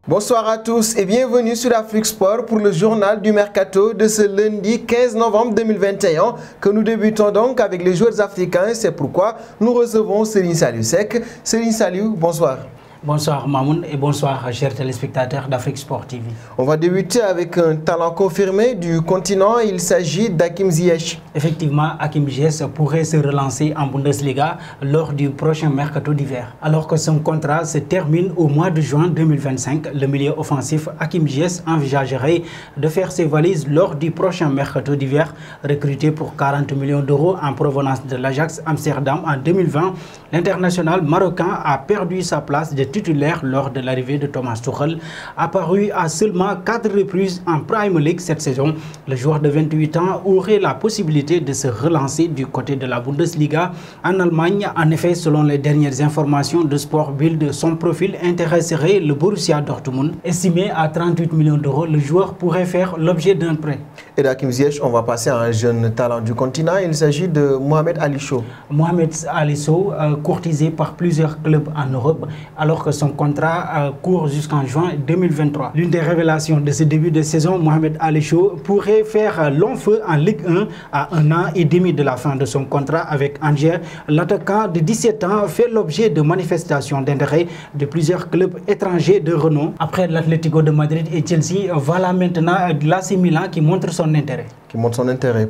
Bonsoir à tous et bienvenue sur Afrique Sport pour le journal du Mercato de ce lundi 15 novembre 2021 que nous débutons donc avec les joueurs africains. C'est pourquoi nous recevons Serigne Saliou Seck. Serigne Saliou, bonsoir. Bonsoir Mamoun et bonsoir chers téléspectateurs d'Afrique Sport TV. On va débuter avec un talent confirmé du continent, il s'agit d'Hakim Ziyech. Effectivement, Hakim Ziyech pourrait se relancer en Bundesliga lors du prochain mercato d'hiver. Alors que son contrat se termine au mois de juin 2025, le milieu offensif Hakim Ziyech envisagerait de faire ses valises lors du prochain mercato d'hiver, recruté pour 40 millions d'euros en provenance de l'Ajax Amsterdam en 2020. L'international marocain a perdu sa place de titulaire lors de l'arrivée de Thomas Tuchel. Apparu à seulement 4 reprises en Premier League cette saison, le joueur de 28 ans aurait la possibilité de se relancer du côté de la Bundesliga en Allemagne. En effet, selon les dernières informations de Sport Bild, son profil intéresserait le Borussia Dortmund. Estimé à 38 millions d'euros, le joueur pourrait faire l'objet d'un prêt. Et d'Hakim Ziyech, on va passer à un jeune talent du continent. Il s'agit de Mohamed Ali Sow. Mohamed Ali Sow, courtisé par plusieurs clubs en Europe, alors que son contrat court jusqu'en juin 2023. L'une des révélations de ce début de saison, Mohamed Ali Sow pourrait faire long feu en Ligue 1 à 1 an et demi de la fin de son contrat avec Angers. L'attaquant de 17 ans fait l'objet de manifestations d'intérêt de plusieurs clubs étrangers de renom. Après l'Atlético de Madrid et Chelsea, voilà maintenant l'AC Milan qui montre son intérêt.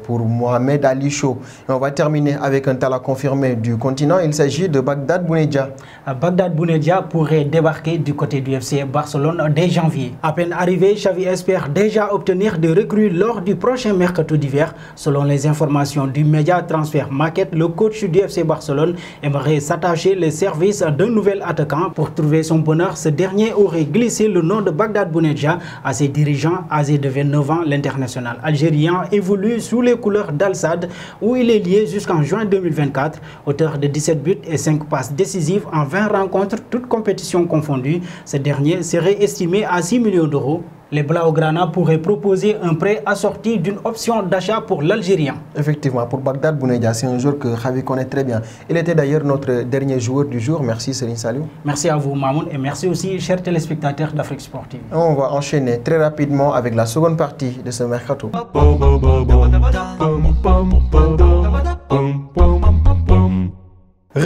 Pour Mohamed Ali Sow. Et on va terminer avec un talent confirmé du continent. Il s'agit de Bagdad Bounedjah. Bagdad Bounedjah pourrait débarquer du côté du FC Barcelone dès janvier. À peine arrivé, Xavi espère déjà obtenir des recrues lors du prochain mercato d'hiver. Selon les informations du média Transfer Market, le coach du FC Barcelone aimerait s'attacher les services d'un nouvel attaquant. Pour trouver son bonheur, ce dernier aurait glissé le nom de Bagdad Bounedjah à ses dirigeants. Âgé de 29 ans, l'international algérien évolue sous les couleurs d'Al-Sadd où il est lié jusqu'en juin 2024. Auteur de 17 buts et 5 passes décisives en 20 rencontres, toutes compétitions confondues. Ce dernier serait estimé à 6 millions d'euros. Les Blaugrana pourraient proposer un prêt assorti d'une option d'achat pour l'Algérien. Effectivement, pour Bagdad Bounedjah, c'est un joueur que Xavi connaît très bien. Il était d'ailleurs notre dernier joueur du jour. Merci Serigne Saliou. Merci à vous Mamoun et merci aussi chers téléspectateurs d'Afrique Sport TV. On va enchaîner très rapidement avec la seconde partie de ce mercato.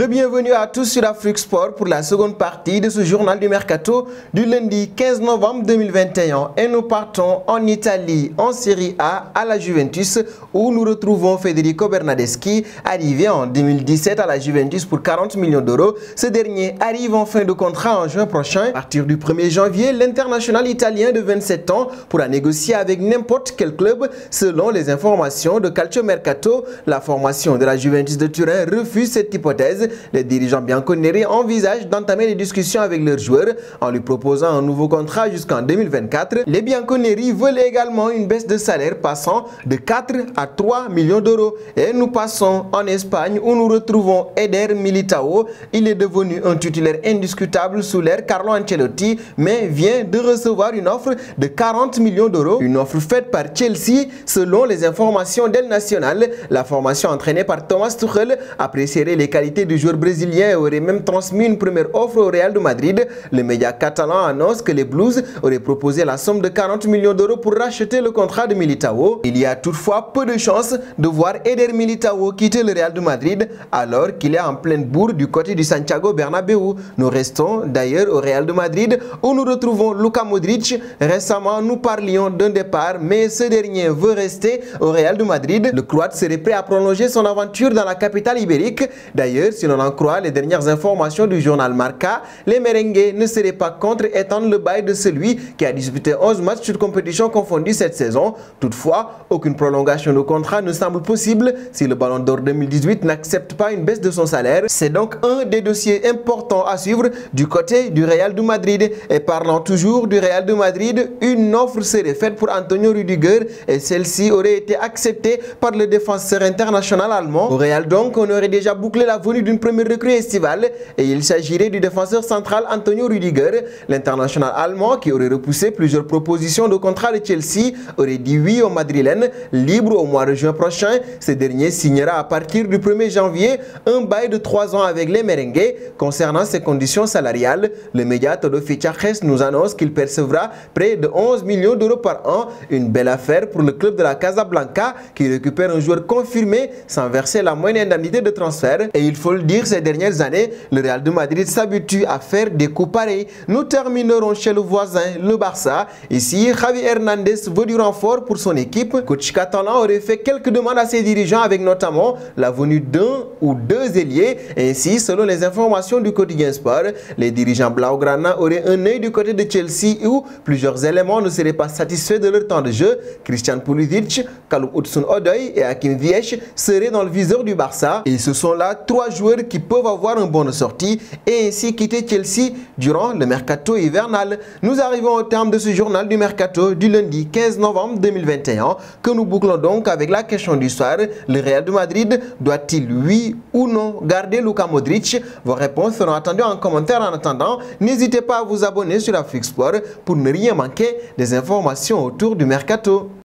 Bienvenue à tous sur Afrique Sport pour la seconde partie de ce journal du Mercato du lundi 15 novembre 2021. Et nous partons en Italie, en Serie A, à la Juventus, où nous retrouvons Federico Bernardeschi, arrivé en 2017 à la Juventus pour 40 millions d'euros. Ce dernier arrive en fin de contrat en juin prochain. À partir du 1er janvier, l'international italien de 27 ans pourra négocier avec n'importe quel club. Selon les informations de Calcio Mercato, la formation de la Juventus de Turin refuse cette hypothèse. Les dirigeants bianconeri envisagent d'entamer des discussions avec leurs joueurs en lui proposant un nouveau contrat jusqu'en 2024. Les bianconeri veulent également une baisse de salaire passant de 4 à 3 millions d'euros. Et nous passons en Espagne où nous retrouvons Eder Militao. Il est devenu un titulaire indiscutable sous l'ère Carlo Ancelotti, mais vient de recevoir une offre de 40 millions d'euros. Une offre faite par Chelsea. Selon les informations d'El Nacional, la formation entraînée par Thomas Tuchel apprécierait les qualités du joueur brésilien et aurait même transmis une première offre au Real de Madrid. Le média catalan annonce que les Blues auraient proposé la somme de 40 millions d'euros pour racheter le contrat de Militao. Il y a toutefois peu de chances de voir Eder Militao quitter le Real de Madrid alors qu'il est en pleine bourre du côté du Santiago Bernabéu. Nous restons d'ailleurs au Real de Madrid où nous retrouvons Luka Modric. Récemment, nous parlions d'un départ, mais ce dernier veut rester au Real de Madrid. Le Croate serait prêt à prolonger son aventure dans la capitale ibérique. D'ailleurs, si l'on en croit les dernières informations du journal Marca, les merengues ne seraient pas contre étendre le bail de celui qui a disputé 11 matchs sur compétition confondue cette saison. Toutefois, aucune prolongation de contrat ne semble possible si le Ballon d'Or 2018 n'accepte pas une baisse de son salaire. C'est donc un des dossiers importants à suivre du côté du Real de Madrid. Et parlant toujours du Real de Madrid, une offre serait faite pour Antonio Rüdiger et celle-ci aurait été acceptée par le défenseur international allemand. Au Real donc, on aurait déjà bouclé la venue d'une première recrue estivale et il s'agirait du défenseur central Antonio Rüdiger. L'international allemand, qui aurait repoussé plusieurs propositions de contrat de Chelsea, aurait dit oui aux Madrilènes. Libre au mois de juin prochain, ce dernier signera à partir du 1er janvier un bail de 3 ans avec les merengues. Concernant ses conditions salariales, le média Todo Fichajes nous annonce qu'il percevra près de 11 millions d'euros par an. Une belle affaire pour le club de la Casablanca qui récupère un joueur confirmé sans verser la moindre indemnité de transfert. Et il faut le dire, ces dernières années, le Real de Madrid s'habitue à faire des coups pareils. Nous terminerons chez le voisin, le Barça. Ici, Javi Hernandez veut du renfort pour son équipe. Coach catalan aurait fait quelques demandes à ses dirigeants avec notamment la venue d'un ou deux ailiers. Ainsi, selon les informations du quotidien Sport, les dirigeants Blaugrana auraient un œil du côté de Chelsea où plusieurs éléments ne seraient pas satisfaits de leur temps de jeu. Christian Pulisic, Kalou Hudson-Odoi et Hakim Ziyech seraient dans le viseur du Barça. Et ce sont là 3 joueurs qui peuvent avoir un bon de sortie et ainsi quitter Chelsea durant le mercato hivernal. Nous arrivons au terme de ce journal du mercato du lundi 15 novembre 2021 que nous bouclons donc avec la question du soir. Le Real de Madrid doit-il oui ou non garder Luka Modric? Vos réponses seront attendues en commentaire. En attendant, n'hésitez pas à vous abonner sur Afrique Sport pour ne rien manquer des informations autour du mercato.